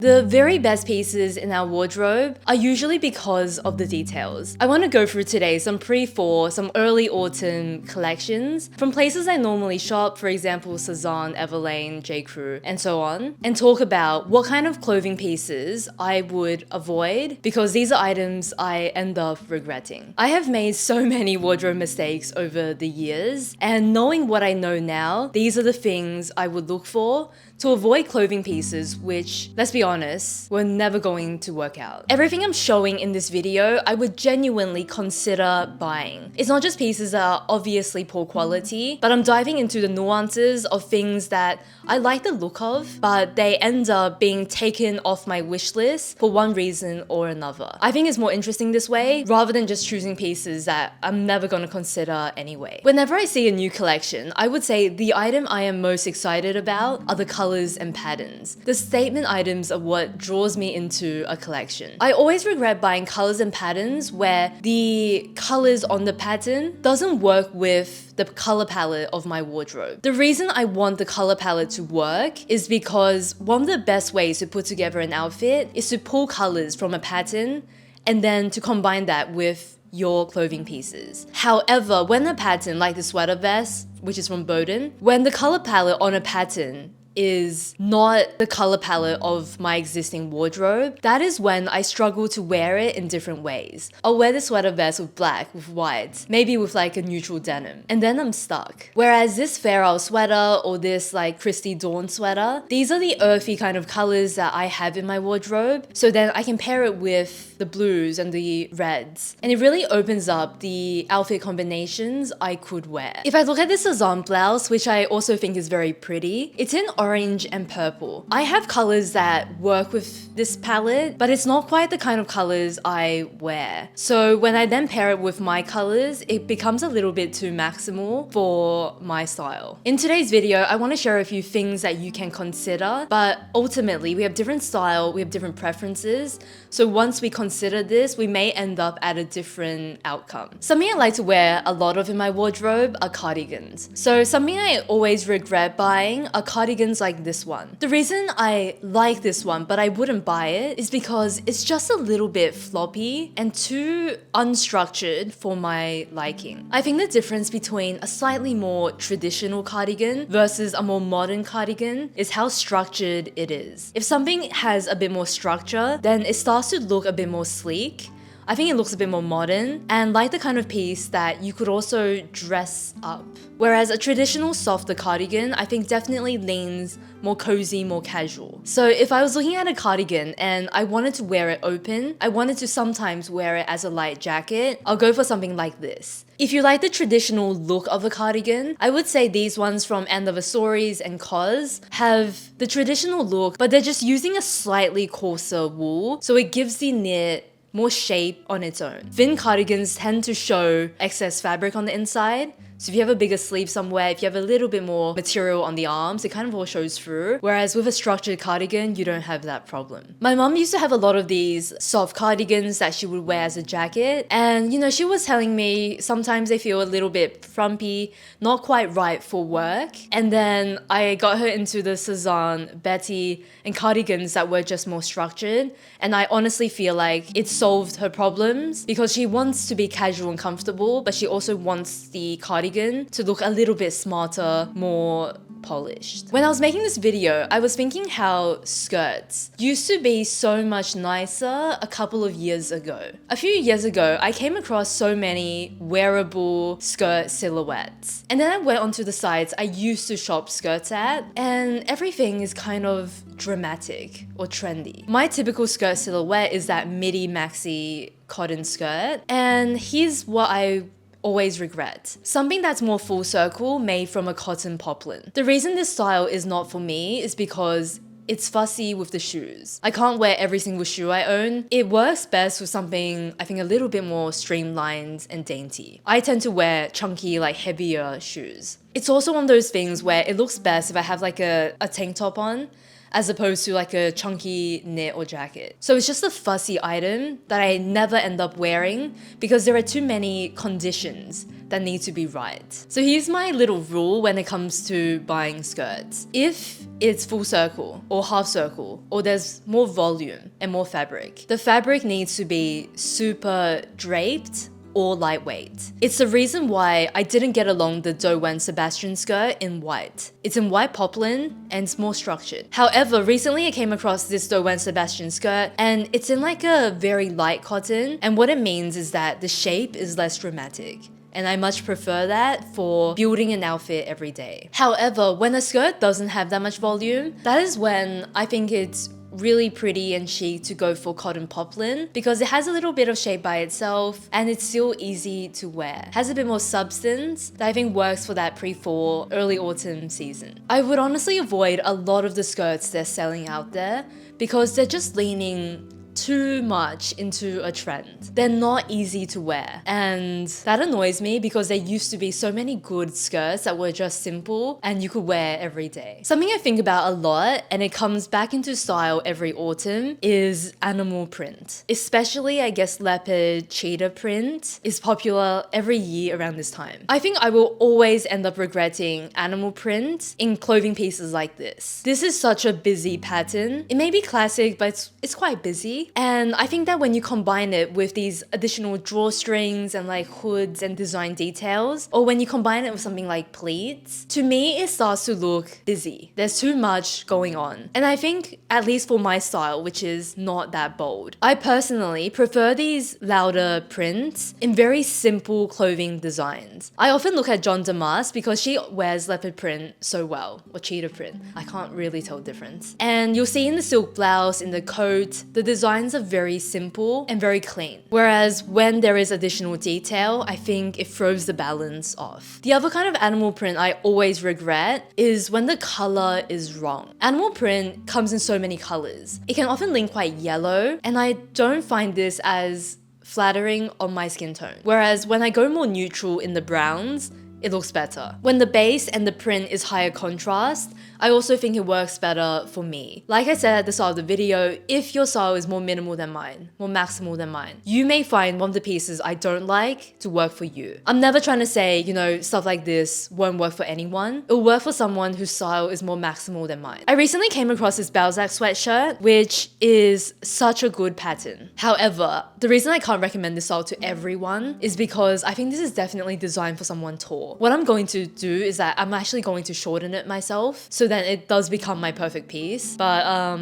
The very best pieces in our wardrobe are usually because of the details. I want to go through today some pre-fall, some early autumn collections from places I normally shop, for example Cezanne, Everlane, J. Crew, and so on, and talk about what kind of clothing pieces I would avoid because these are items I end up regretting. I have made so many wardrobe mistakes over the years, and knowing what I know now, these are the things I would look for to avoid clothing pieces which, let's be honest, were never going to work out. Everything I'm showing in this video, I would genuinely consider buying. It's not just pieces that are obviously poor quality, but I'm diving into the nuances of things that I like the look of, but they end up being taken off my wish list for one reason or another. I think it's more interesting this way, rather than just choosing pieces that I'm never gonna consider anyway. Whenever I see a new collection, I would say the item I am most excited about are the colors and patterns. The statement items are what draws me into a collection. I always regret buying colors and patterns where the colors on the pattern doesn't work with the color palette of my wardrobe. The reason I want the color palette to work is because one of the best ways to put together an outfit is to pull colors from a pattern and then to combine that with your clothing pieces. However, when a pattern like the sweater vest, which is from Boden, when the color palette on a pattern is not the color palette of my existing wardrobe, that is when I struggle to wear it in different ways. I'll wear the sweater vest with black, with white, maybe with like a neutral denim, and then I'm stuck. Whereas this Fair Isle sweater or this like Christy Dawn sweater, these are the earthy kind of colors that I have in my wardrobe, so then I can pair it with the blues and the reds, and it really opens up the outfit combinations I could wear. If I look at this Cezanne blouse, which I also think is very pretty, it's in orange and purple. I have colors that work with this palette, but it's not quite the kind of colors I wear. So when I then pair it with my colors, it becomes a little bit too maximal for my style. In today's video, I want to share a few things that you can consider, but ultimately we have different style, we have different preferences. So once we consider this, we may end up at a different outcome. Something I like to wear a lot of in my wardrobe are cardigans. So something I always regret buying are cardigans like this one. The reason I like this one, but I wouldn't buy it, is because it's just a little bit floppy and too unstructured for my liking. I think the difference between a slightly more traditional cardigan versus a more modern cardigan is how structured it is. If something has a bit more structure, then it starts to look a bit more sleek. I think it looks a bit more modern and like the kind of piece that you could also dress up. Whereas a traditional softer cardigan, I think definitely leans more cozy, more casual. So if I was looking at a cardigan and I wanted to wear it open, I wanted to sometimes wear it as a light jacket, I'll go for something like this. If you like the traditional look of a cardigan, I would say these ones from Anniversaries and COS have the traditional look, but they're just using a slightly coarser wool, so it gives the knit more shape on its own. Thin cardigans tend to show excess fabric on the inside. So if you have a bigger sleeve somewhere, if you have a little bit more material on the arms, it kind of all shows through. Whereas with a structured cardigan, you don't have that problem. My mom used to have a lot of these soft cardigans that she would wear as a jacket. And you know, she was telling me sometimes they feel a little bit frumpy, not quite right for work. And then I got her into the Cezanne, Betty, and cardigans that were just more structured. And I honestly feel like it solved her problems because she wants to be casual and comfortable, but she also wants the cardigan to look a little bit smarter, more polished. When I was making this video, I was thinking how skirts used to be so much nicer a couple of years ago. A few years ago, I came across so many wearable skirt silhouettes. And then I went onto the sites I used to shop skirts at, and everything is kind of dramatic or trendy. My typical skirt silhouette is that midi maxi cotton skirt, and here's what I always regret. Something that's more full circle made from a cotton poplin. The reason this style is not for me is because it's fussy with the shoes. I can't wear every single shoe I own. It works best with something, I think, a little bit more streamlined and dainty. I tend to wear chunky, like heavier shoes. It's also one of those things where it looks best if I have like a tank top on. as opposed to like a chunky knit or jacket. So it's just a fussy item that I never end up wearing because there are too many conditions that need to be right. So here's my little rule when it comes to buying skirts. If it's full circle or half circle, or there's more volume and more fabric, the fabric needs to be super draped or lightweight. It's the reason why I didn't get along the Dowen Sebastian skirt in white. It's in white poplin and it's more structured. However, recently I came across this Dowen Sebastian skirt and it's in like a very light cotton, and what it means is that the shape is less dramatic. And I much prefer that for building an outfit every day. However, when a skirt doesn't have that much volume, that is when I think it's really pretty and chic to go for cotton poplin because it has a little bit of shape by itself and it's still easy to wear. Has a bit more substance that I think works for that pre-fall, early autumn season. I would honestly avoid a lot of the skirts they're selling out there because they're just leaning too much into a trend. They're not easy to wear, and that annoys me because there used to be so many good skirts that were just simple and you could wear every day. Something I think about a lot, and it comes back into style every autumn, is animal print. Especially, I guess, leopard cheetah print is popular every year around this time. I think I will always end up regretting animal print in clothing pieces like this. This is such a busy pattern. It may be classic, but it's quite busy. And I think that when you combine it with these additional drawstrings and like hoods and design details, or when you combine it with something like pleats, to me it starts to look busy. There's too much going on. And I think, at least for my style, which is not that bold, I personally prefer these louder prints in very simple clothing designs. I often look at John Damas because she wears leopard print so well, or cheetah print. I can't really tell the difference. And you'll see in the silk blouse, in the coat, the designs are very simple and very clean. Whereas when there is additional detail, I think it throws the balance off. The other kind of animal print I always regret is when the color is wrong. Animal print comes in so many colors. It can often lean quite yellow, and I don't find this as flattering on my skin tone. Whereas when I go more neutral in the browns, it looks better. When the base and the print is higher contrast, I also think it works better for me. Like I said at the start of the video, if your style is more minimal than mine, more maximal than mine, you may find one of the pieces I don't like to work for you. I'm never trying to say, stuff like this won't work for anyone. It'll work for someone whose style is more maximal than mine. I recently came across this Balzac sweatshirt, which is such a good pattern. However, the reason I can't recommend this style to everyone is because I think this is definitely designed for someone tall. What I'm going to do is that I'm actually going to shorten it myself so that it does become my perfect piece. But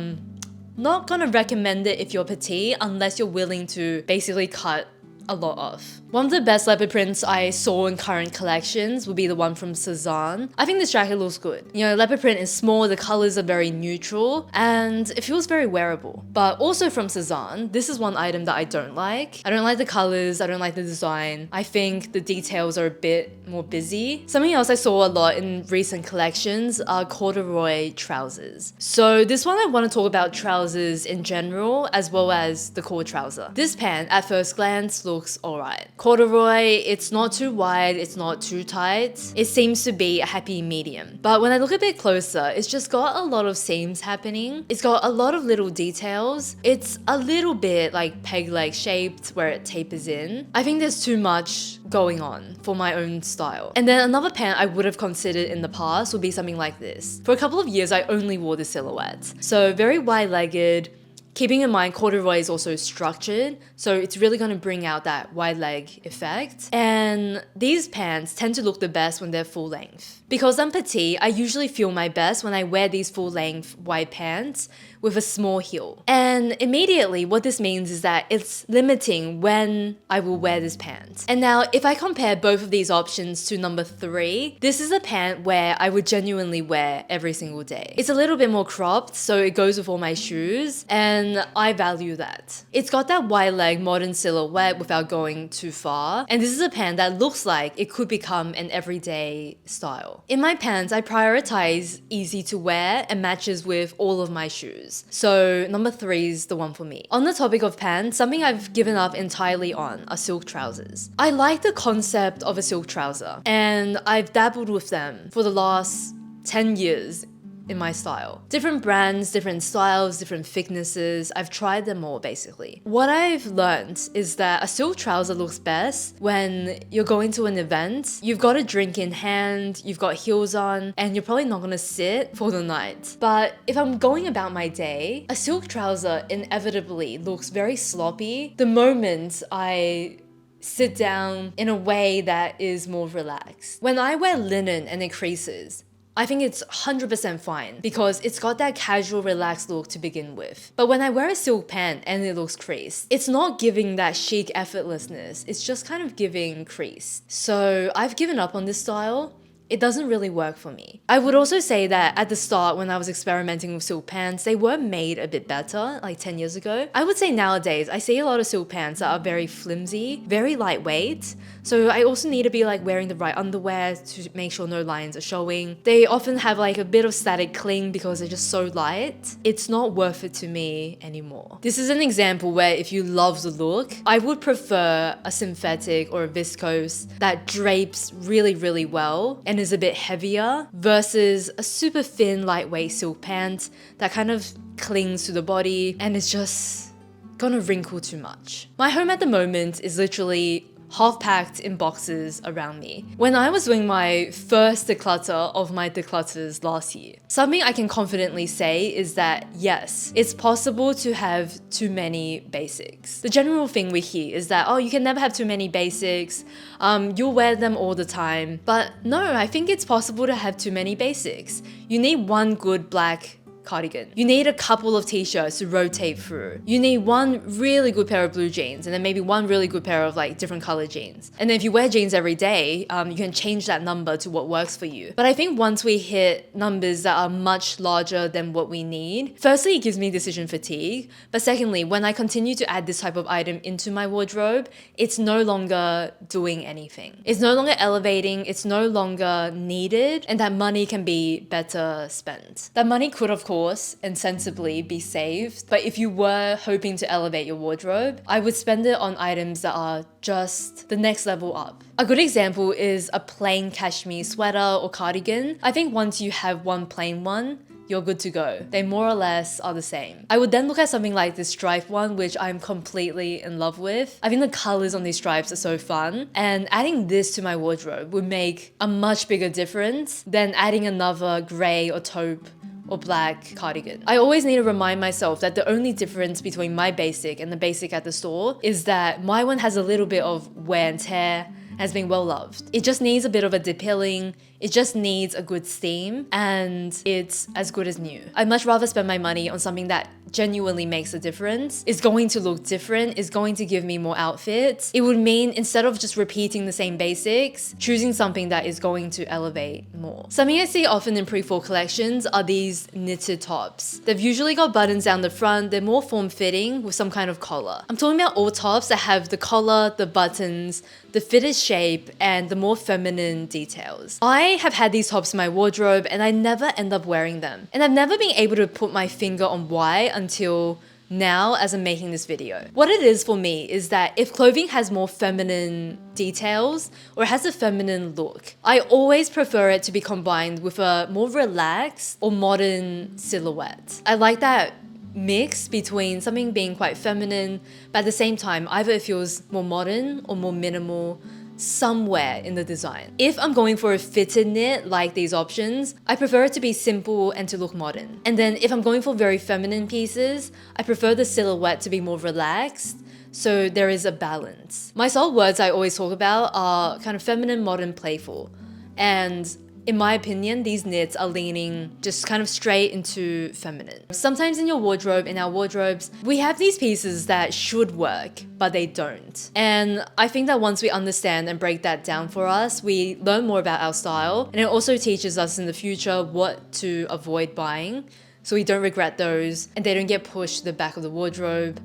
not gonna recommend it if you're petite unless you're willing to basically cut a lot off. One of the best leopard prints I saw in current collections would be the one from Cezanne. I think this jacket looks good. Leopard print is small, the colors are very neutral, and it feels very wearable. But also from Cezanne, this is one item that I don't like. I don't like the colors, I don't like the design. I think the details are a bit more busy. Something else I saw a lot in recent collections are corduroy trousers. So this one I want to talk about trousers in general, as well as the core trouser. This pant, at first glance, looks alright. Corduroy, it's not too wide, it's not too tight. It seems to be a happy medium. But when I look a bit closer, it's just got a lot of seams happening. It's got a lot of little details. It's a little bit like peg leg shaped where it tapers in. I think there's too much going on for my own style. And then another pant I would have considered in the past would be something like this. For a couple of years, I only wore this silhouette. So very wide-legged. Keeping in mind, corduroy is also structured, so it's really going to bring out that wide leg effect. And these pants tend to look the best when they're full length. Because I'm petite, I usually feel my best when I wear these full length wide pants with a small heel. And immediately what this means is that it's limiting when I will wear this pant. And now if I compare both of these options to number 3, this is a pant where I would genuinely wear every single day. It's a little bit more cropped, so it goes with all my shoes, and I value that. It's got that wide leg modern silhouette without going too far, and this is a pant that looks like it could become an everyday style. In my pants, I prioritize easy to wear and matches with all of my shoes. So number 3 is the one for me. On the topic of pants, something I've given up entirely on are silk trousers. I like the concept of a silk trouser, and I've dabbled with them for the last 10 years in my style. Different brands, different styles, different thicknesses. I've tried them all basically. What I've learned is that a silk trouser looks best when you're going to an event, you've got a drink in hand, you've got heels on, and you're probably not gonna sit for the night. But if I'm going about my day, a silk trouser inevitably looks very sloppy the moment I sit down in a way that is more relaxed. When I wear linen and it creases, I think it's 100% fine because it's got that casual, relaxed look to begin with. But when I wear a silk pant and it looks creased, it's not giving that chic effortlessness. It's just kind of giving crease. So I've given up on this style. It doesn't really work for me. I would also say that at the start when I was experimenting with silk pants, they were made a bit better, like 10 years ago. I would say nowadays, I see a lot of silk pants that are very flimsy, very lightweight. So I also need to be like wearing the right underwear to make sure no lines are showing. They often have like a bit of static cling because they're just so light. It's not worth it to me anymore. This is an example where if you love the look, I would prefer a synthetic or a viscose that drapes really, really well and is a bit heavier versus a super thin, lightweight silk pant that kind of clings to the body and is just gonna wrinkle too much. My home at the moment is literally half packed in boxes around me. When I was doing my first declutter of my declutters last year, something I can confidently say is that yes, it's possible to have too many basics. The general thing we hear is that, oh, you can never have too many basics, you'll wear them all the time. But no, I think it's possible to have too many basics. You need one good black cardigan. You need a couple of t-shirts to rotate through. You need one really good pair of blue jeans and then maybe one really good pair of like different colored jeans. And then if you wear jeans every day, you can change that number to what works for you. But I think once we hit numbers that are much larger than what we need, firstly, it gives me decision fatigue. But secondly, when I continue to add this type of item into my wardrobe, it's no longer doing anything. It's no longer elevating, it's no longer needed, and that money can be better spent. That money could, of course, and sensibly be saved. But if you were hoping to elevate your wardrobe, I would spend it on items that are just the next level up. A good example is a plain cashmere sweater or cardigan. I think once you have one plain one, you're good to go. They more or less are the same. I would then look at something like this stripe one, which I'm completely in love with. I think the colors on these stripes are so fun, and adding this to my wardrobe would make a much bigger difference than adding another gray or taupe or black cardigan. I always need to remind myself that the only difference between my basic and the basic at the store is that my one has a little bit of wear and tear, has been well loved. It just needs a bit of a depilling, it just needs a good steam, and it's as good as new. I'd much rather spend my money on something that genuinely makes a difference, is going to look different, is going to give me more outfits. It would mean instead of just repeating the same basics, choosing something that is going to elevate more. Something I see often in pre-fall collections are these knitted tops. They've usually got buttons down the front, they're more form-fitting with some kind of collar. I'm talking about all tops that have the collar, the buttons, the fitted shape, and the more feminine details. I have had these tops in my wardrobe and I never end up wearing them. And I've never been able to put my finger on why until now as I'm making this video. What it is for me is that if clothing has more feminine details or has a feminine look, I always prefer it to be combined with a more relaxed or modern silhouette. I like that mix between something being quite feminine, but at the same time, either it feels more modern or more minimal somewhere in the design. If I'm going for a fitted knit like these options, I prefer it to be simple and to look modern. And then if I'm going for very feminine pieces, I prefer the silhouette to be more relaxed, so there is a balance. My sole words I always talk about are kind of feminine, modern, playful. And in my opinion, these knits are leaning just kind of straight into feminine. Sometimes in your wardrobe, in our wardrobes, we have these pieces that should work, but they don't. And I think that once we understand and break that down for us, we learn more about our style, and it also teaches us in the future what to avoid buying, so we don't regret those and they don't get pushed to the back of the wardrobe,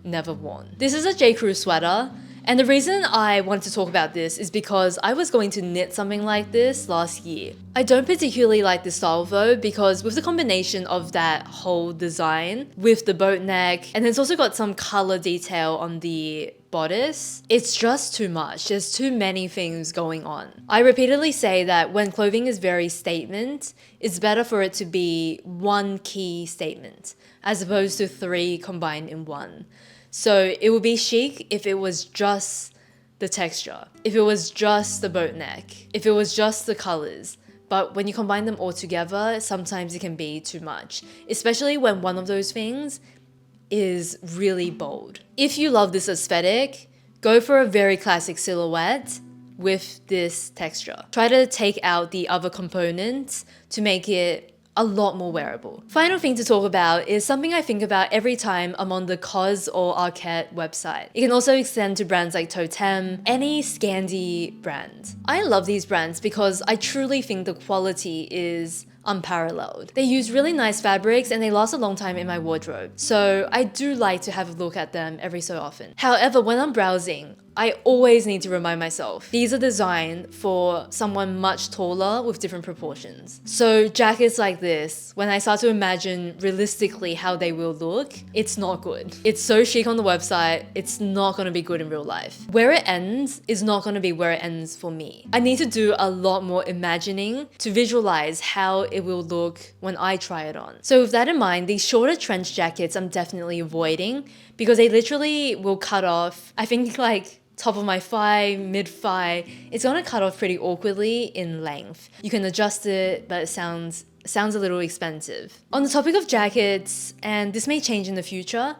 never worn. This is a J. Crew sweater. And the reason I wanted to talk about this is because I was going to knit something like this last year. I don't particularly like this style though, because with the combination of that whole design with the boat neck, and it's also got some color detail on the bodice, it's just too much. There's too many things going on. I repeatedly say that when clothing is very statement, it's better for it to be one key statement as opposed to 3 combined in one. So it would be chic if it was just the texture, if it was just the boat neck, if it was just the colors. But when you combine them all together, sometimes it can be too much, especially when one of those things is really bold. If you love this aesthetic, go for a very classic silhouette with this texture. Try to take out the other components to make it a lot more wearable. Final thing to talk about is something I think about every time I'm on the COS or Arquette website. It can also extend to brands like Totem, any Scandi brand. I love these brands because I truly think the quality is unparalleled. They use really nice fabrics and they last a long time in my wardrobe. So I do like to have a look at them every so often. However, when I'm browsing, I always need to remind myself, these are designed for someone much taller with different proportions. So jackets like this, when I start to imagine realistically how they will look, it's not good. It's so chic on the website, it's not gonna be good in real life. Where it ends is not gonna be where it ends for me. I need to do a lot more imagining to visualize how it will look when I try it on. So with that in mind, these shorter trench jackets I'm definitely avoiding because they literally will cut off, I think like top of my thigh, mid-thigh. It's gonna cut off pretty awkwardly in length. You can adjust it, but it sounds a little expensive. On the topic of jackets, and this may change in the future,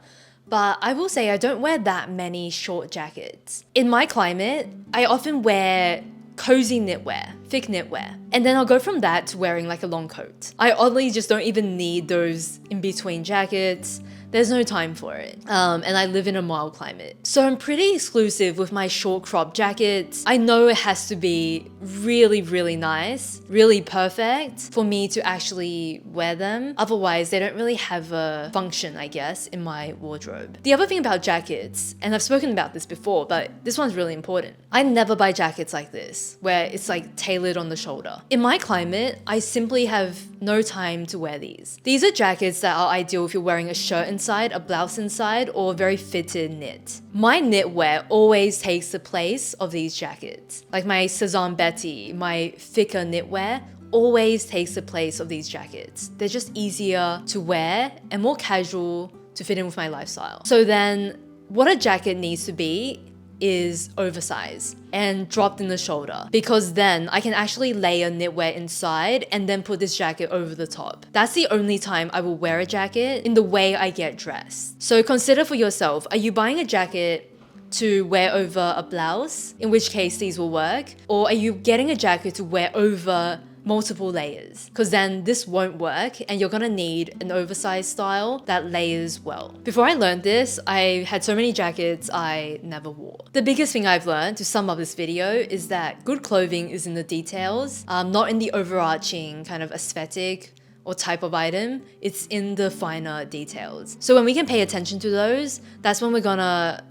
but I will say I don't wear that many short jackets. In my climate, I often wear cozy knitwear, thick knitwear. And then I'll go from that to wearing like a long coat. I oddly just don't even need those in-between jackets. There's no time for it. And I live in a mild climate. So I'm pretty exclusive with my short crop jackets. I know it has to be really, really nice, really perfect for me to actually wear them. Otherwise, they don't really have a function, I guess, in my wardrobe. The other thing about jackets, and I've spoken about this before, but this one's really important. I never buy jackets like this, where it's like tailored on the shoulder. In my climate, I simply have no time to wear these. These are jackets that are ideal if you're wearing a shirt inside, a blouse inside, or a very fitted knit. My knitwear always takes the place of these jackets. Like my Cezanne Betty, my thicker knitwear always takes the place of these jackets. They're just easier to wear and more casual to fit in with my lifestyle. So then what a jacket needs to be is oversized and dropped in the shoulder, because then I can actually layer knitwear inside and then put this jacket over the top. That's the only time I will wear a jacket in the way I get dressed. So consider for yourself, are you buying a jacket to wear over a blouse, in which case these will work, or are you getting a jacket to wear over multiple layers? Because then this won't work and you're gonna need an oversized style that layers well. Before I learned this, I had so many jackets I never wore. The biggest thing I've learned to sum up this video is that good clothing is in the details, not in the overarching kind of aesthetic or type of item. It's in the finer details. So when we can pay attention to those, that's when we're gonna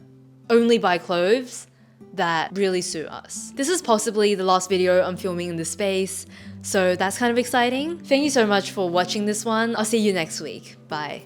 only buy clothes that really suit us. This is possibly the last video I'm filming in this space, so that's kind of exciting. Thank you so much for watching this one. I'll see you next week. Bye.